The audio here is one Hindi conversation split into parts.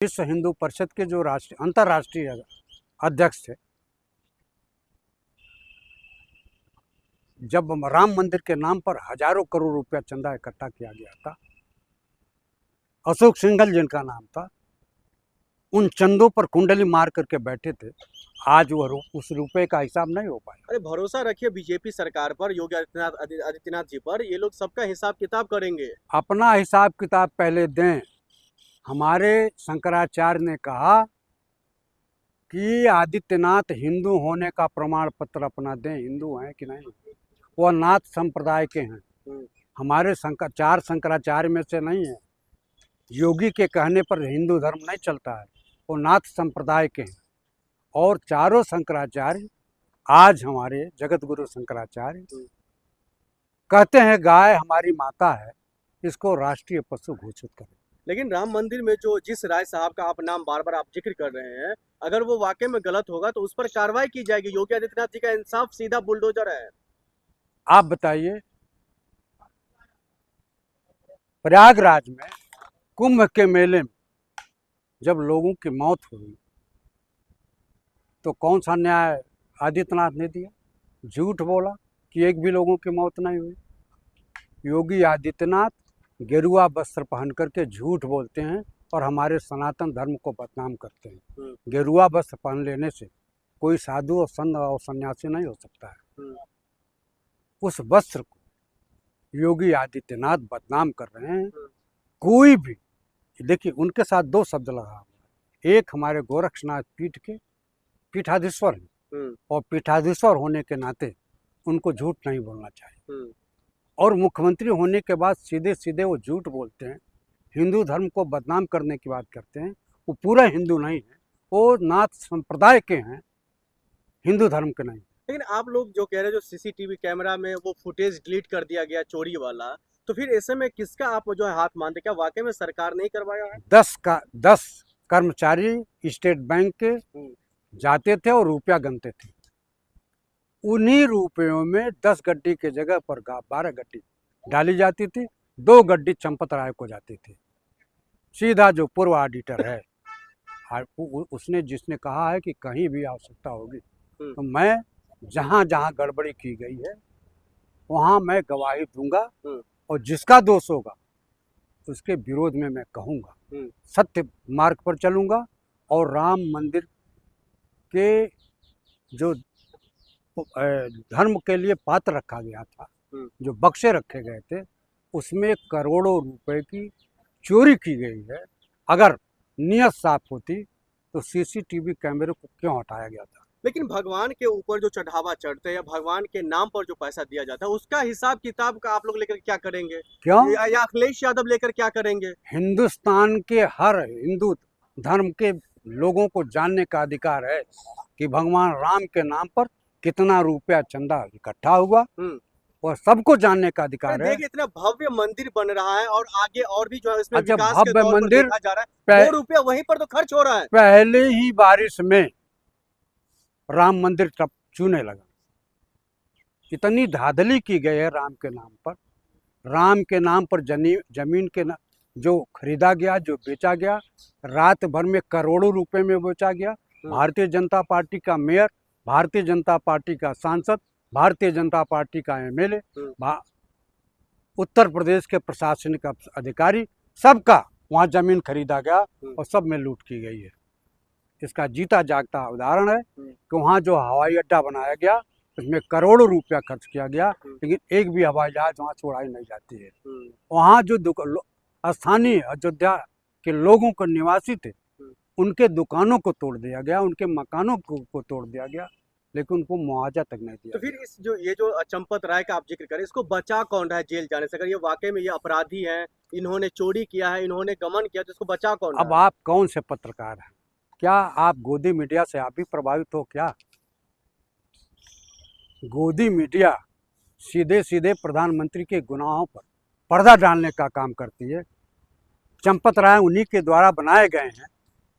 विश्व हिंदू परिषद के जो अंतर्राष्ट्रीय अध्यक्ष थे, जब राम मंदिर के नाम पर हजारों करोड़ रुपया चंदा इकट्ठा किया गया था, अशोक सिंघल जिनका नाम था, उन चंदों पर कुंडली मार करके बैठे थे। आज वो उस रुपए का हिसाब नहीं हो पाया। अरे भरोसा रखिए बीजेपी सरकार पर, योगी आदित्यनाथ जी पर। ये लोग सबका हिसाब किताब करेंगे। अपना हिसाब किताब पहले दें। हमारे शंकराचार्य ने कहा कि आदित्यनाथ हिंदू होने का प्रमाण पत्र अपना दें, हिंदू हैं कि नहीं। वो नाथ संप्रदाय के हैं, हमारे चार शंकराचार्य में से नहीं है। योगी के कहने पर हिंदू धर्म नहीं चलता है, वो नाथ संप्रदाय के हैं। और चारों शंकराचार्य, आज हमारे जगत गुरु शंकराचार्य कहते हैं गाय हमारी माता है, इसको राष्ट्रीय पशु घोषित करें। लेकिन राम मंदिर में जो जिस राय साहब का आप नाम बार बार आप जिक्र कर रहे हैं, अगर वो वाकई में गलत होगा तो उस पर कार्रवाई की जाएगी। योगी आदित्यनाथ जी का इंसाफ सीधा बुलडोजर है। आप बताइए, प्रयागराज में कुंभ के मेले में जब लोगों की मौत हुई तो कौन सा न्याय आदित्यनाथ ने दिया? झूठ बोला कि एक भी लोगों की मौत नहीं हुई। योगी आदित्यनाथ गेरुआ वस्त्र पहन करके झूठ बोलते हैं और हमारे सनातन धर्म को बदनाम करते हैं। गेरुआ वस्त्र पहन लेने से कोई साधु और संत और सन्यासी नहीं हो सकता है। उस वस्त्र को योगी आदित्यनाथ बदनाम कर रहे हैं। कोई भी देखिए, उनके साथ दो शब्द लगा हुआ है। एक हमारे गोरक्षनाथ पीठ के पीठाधीश्वर हैं और पीठाधीश्वर होने के नाते उनको झूठ नहीं बोलना चाहिए। और मुख्यमंत्री होने के बाद सीधे सीधे वो झूठ बोलते हैं, हिंदू धर्म को बदनाम करने की बात करते हैं। वो पूरा हिंदू नहीं है, वो नाथ संप्रदाय के हैं, हिंदू धर्म के नहीं। लेकिन आप लोग जो कह रहे हैं, जो सीसीटीवी कैमरा में वो फुटेज डिलीट कर दिया गया चोरी वाला, तो फिर ऐसे में किसका आप जो है हाथ मानते? क्या वाकई में सरकार ने ही करवाया है? 10 कर्मचारी स्टेट बैंक के जाते थे और रुपया गिनते थे। उन्हीं रुपयों में 10 गड्डी के जगह पर 12 गड्डी डाली जाती थी, 2 गड्डी चंपत राय को जाती थी। सीधा जो पूर्व ऑडिटर है, उसने जिसने कहा है कि कहीं भी आवश्यकता होगी तो मैं जहाँ जहाँ गड़बड़ी की गई है वहाँ मैं गवाही दूंगा और जिसका दोष होगा उसके विरोध में मैं कहूँगा, सत्य मार्ग पर चलूँगा। और राम मंदिर के जो धर्म के लिए पात्र रखा गया था, जो बक्से रखे गए थे, उसमें करोड़ों रुपए की चोरी की गई है। अगर नियत साफ होती तो सीसीटीवी कैमरे को क्यों हटाया गया था? लेकिन भगवान के ऊपर जो चढ़ावा चढ़ते हैं या भगवान के नाम पर जो पैसा दिया जाता है, उसका हिसाब किताब का आप लोग लेकर क्या करेंगे? क्यों? या अखिलेश यादव लेकर क्या करेंगे? हिंदुस्तान के हर हिंदू धर्म के लोगों को जानने का अधिकार है कि भगवान राम के नाम पर कितना रुपया चंदा इकट्ठा हुआ, और सबको जानने का अधिकार है। देखिए, इतना भव्य मंदिर बन रहा है और आगे और भी जो है इसमें अच्छा, विकास के भव्य तौर पर मंदिर देखा जा रहा है, 2 रुपया वहीं पर तो खर्च हो रहा है। पहले ही बारिश में राम मंदिर चूने लगा। इतनी धांधली की गई है राम के नाम पर। राम के नाम पर जमीन के जो खरीदा गया, जो बेचा गया, रात भर में करोड़ों रुपए में बेचा गया। भारतीय जनता पार्टी का मेयर, भारतीय जनता पार्टी का सांसद, भारतीय जनता पार्टी का एमएलए, उत्तर प्रदेश के प्रशासनिक अधिकारी, सबका वहाँ जमीन खरीदा गया और सब में लूट की गई है। इसका जीता जागता उदाहरण है कि वहाँ जो हवाई अड्डा बनाया गया उसमें करोड़ों रुपया खर्च किया गया, लेकिन एक भी हवाई जहाज वहाँ छोड़ाई नहीं जाती है। वहाँ जो स्थानीय अयोध्या के लोगों को निवासी थे, उनके दुकानों को तोड़ दिया गया, उनके मकानों को तोड़ दिया गया, लेकिन उनको मुआवजा तक नहीं दिया। तो फिर इस ये जो चंपत राय का आप जिक्र करें, इसको बचा कौन रहा है जेल जाने से? अगर ये वाकई में ये अपराधी हैं, इन्होंने चोरी किया है, इन्होंने गमन किया, तो इसको बचा कौन रहा है? अब आप कौन से पत्रकार हैं? क्या आप गोदी मीडिया से आप भी प्रभावित हो क्या? गोदी मीडिया सीधे सीधे प्रधानमंत्री के गुनाहों पर पर्दा डालने का काम करती है। चंपत राय उन्हीं के द्वारा बनाए गए हैं,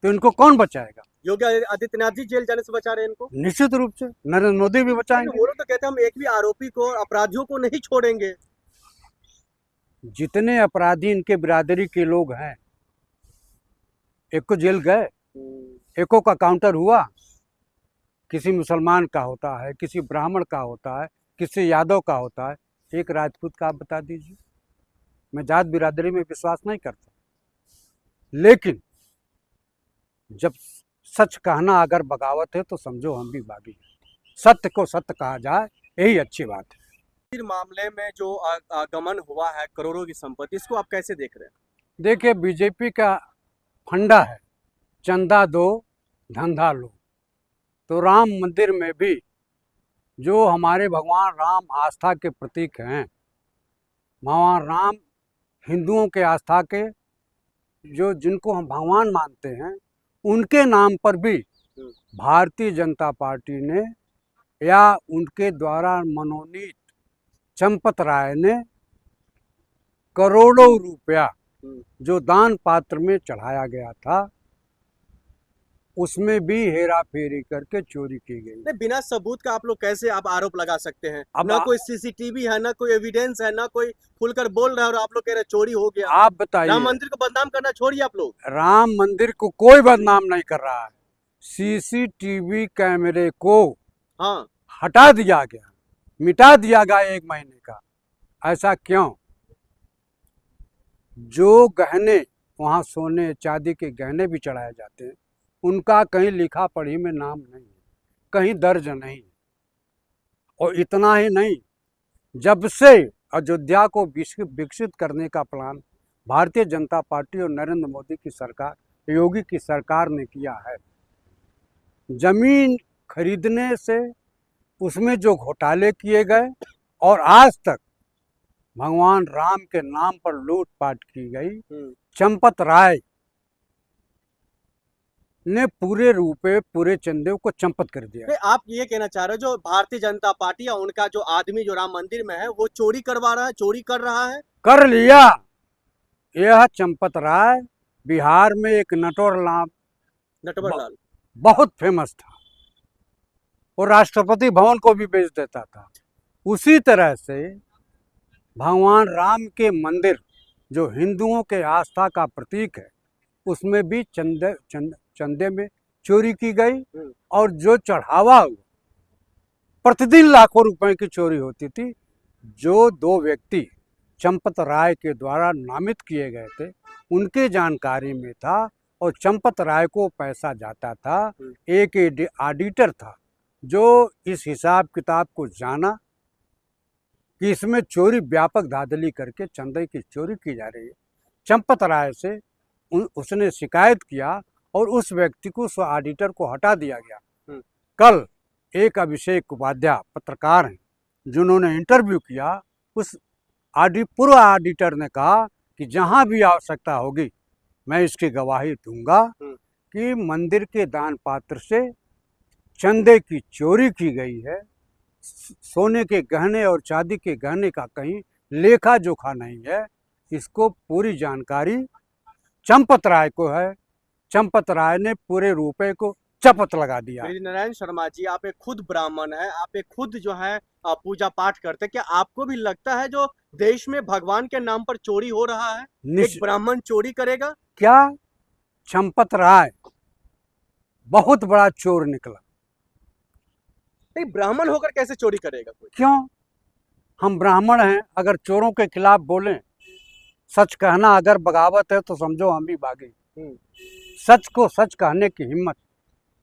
तो इनको कौन बचाएगा? योगी आदित्यनाथ जी जेल जाने से बचा रहे हैं इनको? निश्चित रूप से नरेंद्र मोदी भी बचाएंगे। वो लोग तो कहते हैं हम एक भी आरोपी को, अपराधियों को नहीं छोड़ेंगे। जितने अपराधी इनके बिरादरी के लोग हैं, एक को जेल गए, एको का काउंटर हुआ। किसी मुसलमान का होता है, किसी ब्राह्मण का होता है, किसी यादव का होता है, एक राजपूत का आप बता दीजिए। मैं जात बिरादरी में विश्वास नहीं करता, लेकिन जब सच कहना अगर बगावत है तो समझो हम भी बागी हैं। सत्य को सत्य कहा जाए, यही अच्छी बात है। फिर मामले में जो आगमन हुआ है करोड़ों की संपत्ति, इसको आप कैसे देख रहे हैं? देखिए, बीजेपी का फंडा है चंदा दो धंधा लो। तो राम मंदिर में भी जो हमारे भगवान राम आस्था के प्रतीक हैं, भगवान राम हिंदुओं के आस्था के, जो जिनको हम भगवान मानते हैं, उनके नाम पर भी भारतीय जनता पार्टी ने या उनके द्वारा मनोनीत चंपत राय ने करोड़ों रुपया जो दान पात्र में चढ़ाया गया था, उसमें भी हेरा फेरी करके चोरी की गई। नहीं, बिना सबूत का आप लोग कैसे आप आरोप लगा सकते हैं? अब ना कोई सीसीटीवी है, ना कोई एविडेंस है, ना कोई खुलकर बोल रहा है, और आप लोग कह रहे हैं चोरी हो गया। आप बताइए, राम मंदिर को बदनाम करना छोड़िए आप लोग। राम मंदिर को कोई बदनाम नहीं कर रहा है। सीसीटीवी कैमरे को हाँ, हटा दिया गया, मिटा दिया गया 1 महीने का। ऐसा क्यों? जो गहने वहाँ सोने चांदी के गहने भी चढ़ाए जाते हैं, उनका कहीं लिखा पढ़ी में नाम नहीं है, कहीं दर्ज नहीं है। और इतना ही नहीं, जब से अयोध्या को विकसित करने का प्लान भारतीय जनता पार्टी और नरेंद्र मोदी की सरकार, योगी की सरकार ने किया है, जमीन खरीदने से उसमें जो घोटाले किए गए और आज तक भगवान राम के नाम पर लूटपाट की गई, चंपत राय ने पूरे रुपए पूरे चंदे को चंपत कर दिया। नहीं, आप ये कहना चाह रहे हो जो भारतीय जनता पार्टी या उनका जो आदमी जो राम मंदिर में है वो चोरी करवा रहा है, चोरी कर रहा है? कर लिया। यह चंपत राय बिहार में एक नटवर लाल बहुत फेमस था, और राष्ट्रपति भवन को भी बेच देता था। उसी तरह से भगवान राम के मंदिर जो हिंदुओं के आस्था का प्रतीक है, उसमें भी चंदे में चोरी की गई, और जो चढ़ावा हुआ, प्रतिदिन लाखों रुपए की चोरी होती थी। जो 2 व्यक्ति चंपत राय के द्वारा नामित किए गए थे, उनके जानकारी में था, और चंपत राय को पैसा जाता था। एक ऑडिटर था जो इस हिसाब किताब को जाना कि इसमें चोरी व्यापक धांधली करके चंदे की चोरी की जा रही है। चंपत राय से उसने शिकायत किया, और उस व्यक्ति को, उस ऑडिटर को हटा दिया गया। कल एक अभिषेक उपाध्याय पत्रकार हैं, जिन्होंने इंटरव्यू किया, उस पूर्व ऑडिटर ने कहा कि जहां भी आवश्यकता होगी मैं इसकी गवाही दूंगा कि मंदिर के दान पात्र से चंदे की चोरी की गई है। सोने के गहने और चांदी के गहने का कहीं लेखा जोखा नहीं है। इसको पूरी जानकारी चंपत राय को है। चंपत राय ने पूरे रुपए को चपत लगा दिया। नारायण शर्मा जी, आप एक खुद ब्राह्मण है, आप एक खुद जो है पूजा पाठ करते, क्या आपको भी लगता है जो देश में भगवान के नाम पर चोरी हो रहा है, एक ब्राह्मण चोरी करेगा? क्या चंपत राय बहुत बड़ा चोर निकला? नहीं, ब्राह्मण होकर कैसे चोरी करेगा कोई? क्यों? हम ब्राह्मण हैं, अगर चोरों के खिलाफ बोलें, सच कहना अगर बगावत है, तो समझो हम भी बागी। सच को सच कहने की हिम्मत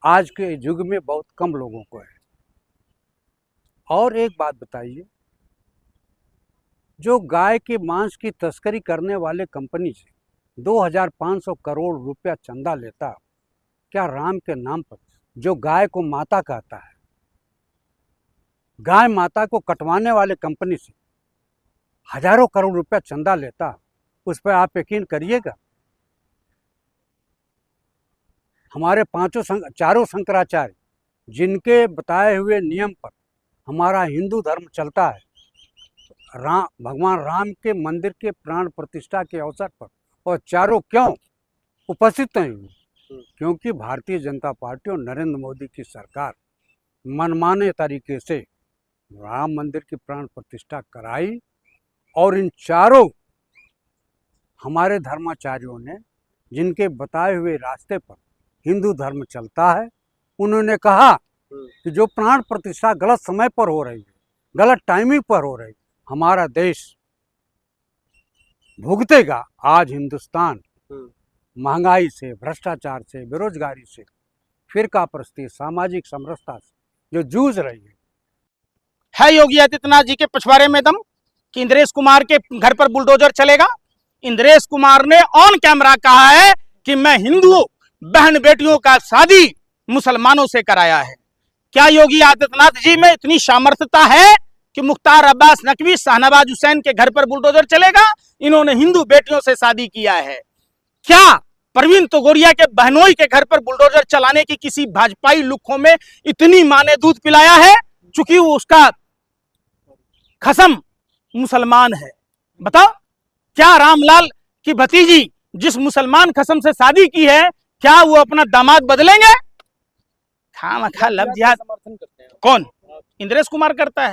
आज के युग में बहुत कम लोगों को है। और एक बात बताइए, जो गाय के मांस की तस्करी करने वाले कंपनी से 2500 करोड़ रुपया चंदा लेता, क्या राम के नाम पर जो गाय को माता कहता है, गाय माता को कटवाने वाले कंपनी से हजारों करोड़ रुपया चंदा लेता, उस पर आप यकीन करिएगा? हमारे चारों शंकराचार्य, जिनके बताए हुए नियम पर हमारा हिंदू धर्म चलता है, भगवान राम के मंदिर के प्राण प्रतिष्ठा के अवसर पर, और चारों क्यों उपस्थित नहीं हुए? क्योंकि भारतीय जनता पार्टी और नरेंद्र मोदी की सरकार मनमाने तरीके से राम मंदिर की प्राण प्रतिष्ठा कराई, और इन चारों हमारे धर्माचार्यों ने जिनके बताए हुए रास्ते पर हिंदू धर्म चलता है, उन्होंने कहा कि जो प्राण प्रतिष्ठा गलत समय पर हो रही है, गलत टाइमिंग पर हो रही है, हमारा देश भुगतेगा। आज हिंदुस्तान महंगाई से, भ्रष्टाचार से, बेरोजगारी से, फिरकापरस्ती, सामाजिक समरसता से जो जूझ रही है योगी आदित्यनाथ जी के पिछवाड़े में दम कि इंद्रेश कुमार के घर पर बुलडोजर चलेगा। इंद्रेश कुमार ने ऑन कैमरा कहा है कि मैं हिंदू बहन बेटियों का शादी मुसलमानों से कराया है। क्या योगी आदित्यनाथ जी में इतनी सामर्थ्यता है कि मुख्तार अब्बास नकवी, शाहनवाज हुसैन के घर पर बुलडोजर चलेगा? इन्होंने हिंदू बेटियों से शादी किया है। क्या प्रवीण तोगड़िया के बहनोई के घर पर बुलडोजर चलाने की किसी भाजपाई लुक्खों में इतनी मां ने दूध पिलाया है? चूंकि वो उसका खसम मुसलमान है। बताओ, क्या रामलाल की भतीजी जिस मुसलमान खसम से शादी की है, क्या वो अपना दामाद बदलेंगे? खामखा लफ्ज़ याद कौन? इंद्रेश कुमार करता है।